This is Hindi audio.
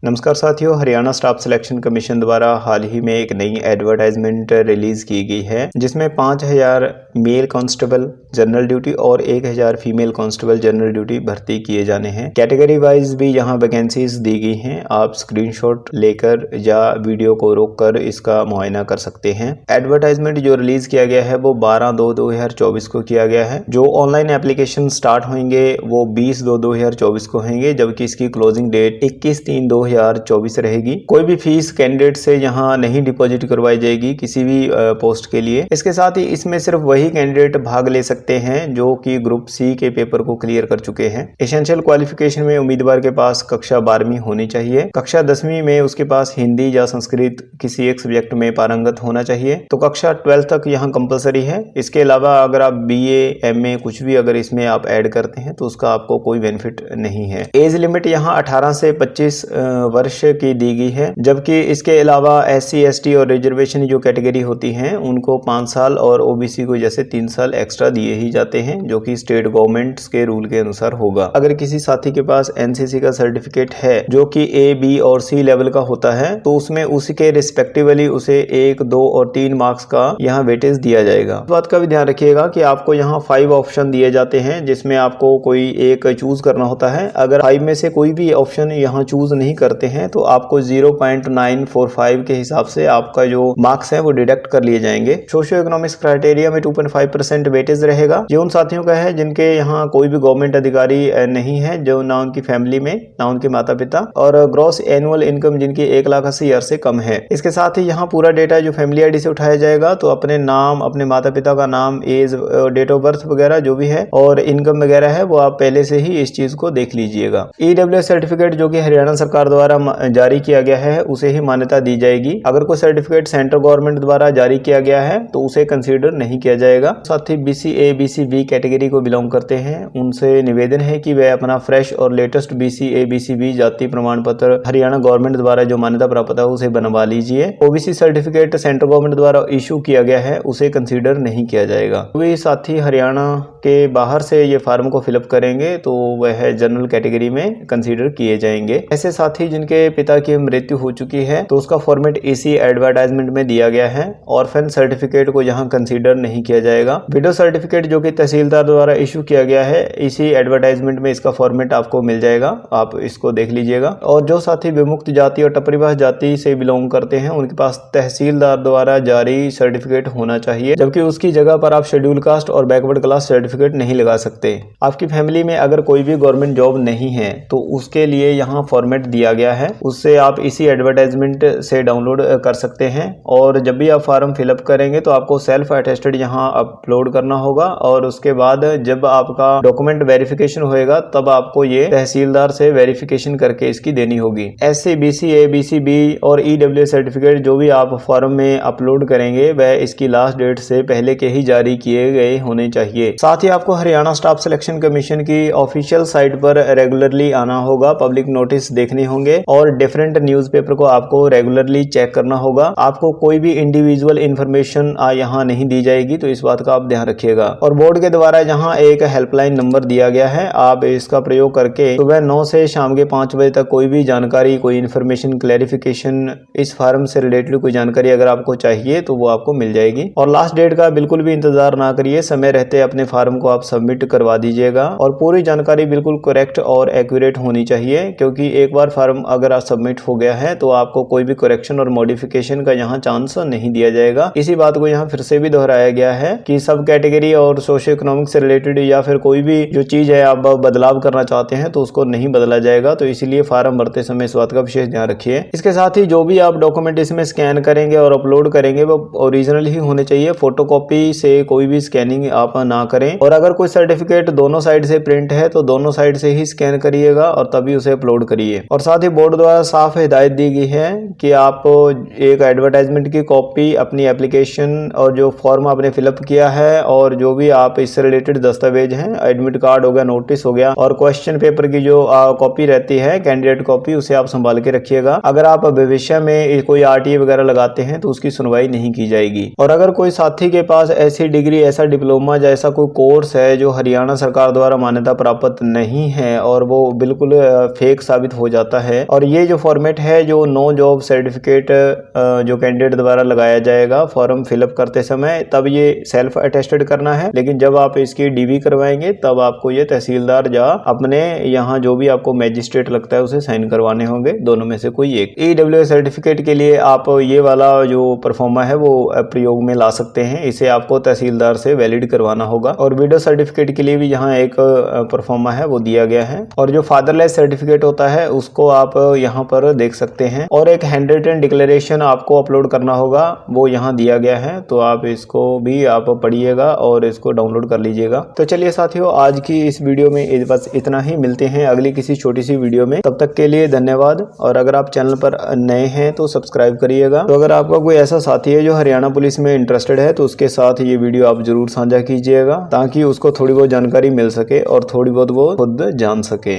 नमस्कार साथियों, हरियाणा स्टाफ सिलेक्शन कमीशन द्वारा हाल ही में एक नई एडवर्टाइजमेंट रिलीज की गई है जिसमें 5000 मेल कांस्टेबल जनरल ड्यूटी और 1000 फीमेल कांस्टेबल जनरल ड्यूटी भर्ती किए जाने हैं। कैटेगरी वाइज भी यहां वैकेंसीज दी गई हैं। आप स्क्रीनशॉट लेकर या वीडियो को रोककर इसका मुआयना कर सकते हैं। एडवर्टाइजमेंट जो रिलीज किया गया है वो 12/2/2024 को किया गया है। जो ऑनलाइन एप्लीकेशन स्टार्ट होंगे वो 20/2/2024 को होंगे, जबकि इसकी क्लोजिंग डेट 21/3/2024 रहेगी। कोई भी फीस कैंडिडेट से यहाँ नहीं डिपॉजिट करवाई जाएगी किसी भी पोस्ट के लिए। इसके साथ ही इसमें सिर्फ वही कैंडिडेट भाग ले सकते हैं जो कि ग्रुप सी के पेपर को क्लियर कर चुके हैं। एसेंशियल क्वालिफिकेशन में उम्मीदवार के पास कक्षा 12वीं होनी चाहिए। कक्षा 10वीं में उसके पास हिंदी या संस्कृत किसी एक सब्जेक्ट में पारंगत होना चाहिए। तो कक्षा 12 तक यहाँ कंपलसरी है। इसके अलावा अगर आप BA MA कुछ भी अगर इसमें आप ऐड करते हैं तो उसका आपको कोई बेनिफिट नहीं है। एज लिमिट यहाँ 18 से 25 वर्ष की दी गई है, जबकि इसके अलावा SC ST और रिजर्वेशन जो कैटेगरी होती हैं उनको 5 साल और OBC को जैसे 3 साल एक्स्ट्रा दिए ही जाते हैं, जो कि स्टेट गवर्नमेंट्स के रूल के अनुसार होगा। अगर किसी साथी के पास NCC का सर्टिफिकेट है जो कि A, B और C लेवल का होता है तो उसमें उसी के रिस्पेक्टिवली उसे 1, 2 और 3 मार्क्स का यहाँ वेटेज दिया जाएगा। इस बात का भी ध्यान रखिएगा कि आपको यहाँ 5 ऑप्शन दिए जाते हैं जिसमें आपको कोई एक चूज करना होता है। अगर 5 में से कोई भी ऑप्शन यहाँ चूज नहीं करते हैं तो आपको 0.945 के हिसाब से आपका जो मार्क्स है वो डिडक्ट कर लिए जाएंगे। सोशियो इकोनॉमिक्स क्राइटेरिया में 2.5% वेटेज रहेगा। ये उन साथियों का है जिनके यहाँ कोई भी गवर्नमेंट अधिकारी नहीं है, जो ना उनकी फैमिली में ना उनके माता पिता, और ग्रॉस एनुअल इनकम जिनकी 1,80,000 से कम है। इसके साथ ही यहाँ पूरा डेटा जो फैमिली ID से उठाया जाएगा, तो अपने नाम, अपने माता पिता का नाम, एज, डेट ऑफ बर्थ वगैरह जो भी है और इनकम वगैरह है वो आप पहले से ही इस चीज को देख लीजिएगा। EWS सर्टिफिकेट जो कि हरियाणा सरकार द्वारा जारी किया गया है उसे ही मान्यता दी जाएगी। अगर कोई सर्टिफिकेट सेंट्रल गवर्नमेंट द्वारा जारी किया गया है तो उसे कंसीडर नहीं किया जाएगा। साथ ही BCA BCB कैटेगरी को बिलोंग करते हैं उनसे निवेदन है कि वे अपना फ्रेश और लेटेस्ट BCA BCB जाति प्रमाण पत्र हरियाणा गवर्नमेंट द्वारा जो मान्यता प्राप्त है उसे बनवा लीजिए। OBC सर्टिफिकेट सेंट्रल गवर्नमेंट द्वारा इशू किया गया है उसे कंसीडर नहीं किया जाएगा। वे साथी हरियाणा के बाहर से ये फॉर्म को फिलअप करेंगे तो वह जनरल कैटेगरी में कंसीडर किए जाएंगे। ऐसे साथी जिनके पिता की मृत्यु हो चुकी है तो उसका फॉर्मेट इसी एडवर्टाइजमेंट में दिया गया है। ऑर्फन सर्टिफिकेट को यहाँ कंसीडर नहीं किया जाएगा। विडो सर्टिफिकेट जो कि तहसीलदार द्वारा इशू किया गया है इसी एडवर्टाइजमेंट में इसका फॉर्मेट आपको मिल जाएगा, आप इसको देख लीजिएगा। और जो साथी विमुक्त जाति और टपरीवास जाति से बिलोंग करते हैं उनके पास तहसीलदार द्वारा जारी सर्टिफिकेट होना चाहिए, जबकि उसकी जगह पर आप शेड्यूल कास्ट और बैकवर्ड क्लास सर्टिफिकेट नहीं लगा सकते। आपकी फैमिली में अगर कोई भी गवर्नमेंट जॉब नहीं है तो उसके लिए यहाँ फॉर्मेट दिया गया है, उससे आप इसी एडवर्टाइजमेंट से डाउनलोड कर सकते हैं। और जब भी आप फॉर्म फिलअप करेंगे तो आपको सेल्फ अटेस्टेड यहाँ अपलोड करना होगा और उसके बाद जब आपका डॉक्यूमेंट वेरिफिकेशन होएगा तब आपको ये तहसीलदार से वेरिफिकेशन करके इसकी देनी होगी। SC BCA BCB और EWS सर्टिफिकेट जो भी आप फॉर्म में अपलोड करेंगे वह इसकी लास्ट डेट से पहले के ही जारी किए गए होने चाहिए। साथ ही आपको हरियाणा स्टाफ सिलेक्शन कमीशन की ऑफिशियल साइट पर रेगुलरली आना होगा, पब्लिक नोटिस देखने होंगे और डिफरेंट न्यूज़पेपर को आपको रेगुलरली चेक करना होगा। आपको कोई भी इंडिविजुअल इंफॉर्मेशन यहाँ नहीं दी जाएगी, तो इस बात का आप ध्यान रखिएगा। और बोर्ड के द्वारा यहाँ एक हेल्पलाइन नंबर दिया गया है, आप इसका प्रयोग करके सुबह 9 से शाम के 5 बजे तक कोई भी जानकारी, कोई इन्फॉर्मेशन, क्लैरिफिकेशन, इस फॉर्म से रिलेटेड कोई जानकारी अगर आपको चाहिए तो वो आपको मिल जाएगी। और लास्ट डेट का बिल्कुल भी इंतजार ना करिए, समय रहते अपने फॉर्म को आप सबमिट करवा दीजिएगा। और पूरी जानकारी बिल्कुल करेक्ट और एक्यूरेट होनी चाहिए, क्योंकि एक बार फॉर्म अगर आप सबमिट हो गया है तो आपको कोई भी करेक्शन और मॉडिफिकेशन का यहाँ चांस नहीं दिया जाएगा। इसी बात को यहाँ फिर से भी दोहराया गया है कि सब कैटेगरी और सोशियो इकोनॉमिक से रिलेटेड या फिर कोई भी जो चीज है आप बदलाव करना चाहते हैं तो उसको नहीं बदला जाएगा। तो इसीलिए फॉर्म भरते समय इस बात का विशेष ध्यान रखिए। इसके साथ ही जो भी आप डॉक्यूमेंट इसमें स्कैन करेंगे और अपलोड करेंगे वो ओरिजिनल ही होने चाहिए, फोटोकॉपी से कोई भी स्कैनिंग आप ना करें। और अगर कोई सर्टिफिकेट दोनों साइड से प्रिंट है तो दोनों साइड से ही स्कैन करिएगा और तभी उसे अपलोड करिए। और साथ ही बोर्ड द्वारा साफ हिदायत दी गई है कि आप एक एडवर्टाइजमेंट की कॉपी, अपनी एप्लीकेशन और जो फॉर्म आपने फिलअप किया है और जो जो भी आप इससे रिलेटेड दस्तावेज हैं, एडमिट कार्ड हो गया, नोटिस हो गया और क्वेश्चन पेपर की जो कॉपी रहती है, कैंडिडेट कॉपी, उसे आप संभाल के रखिएगा। अगर आप भविष्य में कोई RTA वगैरह लगाते हैं तो उसकी सुनवाई नहीं की जाएगी। और अगर कोई साथी के पास ऐसी डिग्री, ऐसा डिप्लोमा जैसा कोई कोर्स है जो हरियाणा सरकार द्वारा मान्यता प्राप्त नहीं है और वो बिल्कुल फेक साबित हो जाता है, और ये जो फॉर्मेट है, जो नो जॉब सर्टिफिकेट जो कैंडिडेट द्वारा लगाया जाएगा फॉर्म फिलअप करते समय, तब ये सेल्फ अटेस्टेड करना है। लेकिन जब आप इसकी DV करवाएंगे तब आपको ये तहसीलदार या अपने यहाँ जो भी आपको मैजिस्ट्रेट लगता है उसे साइन करवाने होंगे, दोनों में से कोई एक। EWS सर्टिफिकेट के लिए आप ये वाला जो परफॉर्मा है वो प्रयोग में ला सकते हैं, इसे आपको तहसीलदार से वैलिड करवाना होगा। और विडो सर्टिफिकेट के लिए भी यहाँ एक परफॉर्मा है वो दिया गया है। और जो फादरलेस सर्टिफिकेट होता है उसको आप यहाँ पर देख सकते हैं। और एक हैंड रिटन डिक्लेरेशन आपको अपलोड करना होगा, वो यहाँ दिया गया है, तो आप इसको भी आप पढ़िएगा और इसको डाउनलोड कर लीजिएगा। तो चलिए साथियों, आज की इस वीडियो में बस इतना ही। मिलते हैं अगली किसी छोटी सी वीडियो में, तब तक के लिए धन्यवाद। और अगर आप चैनल पर नए हैं तो सब्सक्राइब करिएगा। तो अगर आपका कोई ऐसा साथी है जो हरियाणा पुलिस में इंटरेस्टेड है तो उसके साथ ये वीडियो आप जरूर साझा कीजिएगा, ताकि उसको थोड़ी बहुत जानकारी मिल सके और थोड़ी बहुत वो खुद जान सके।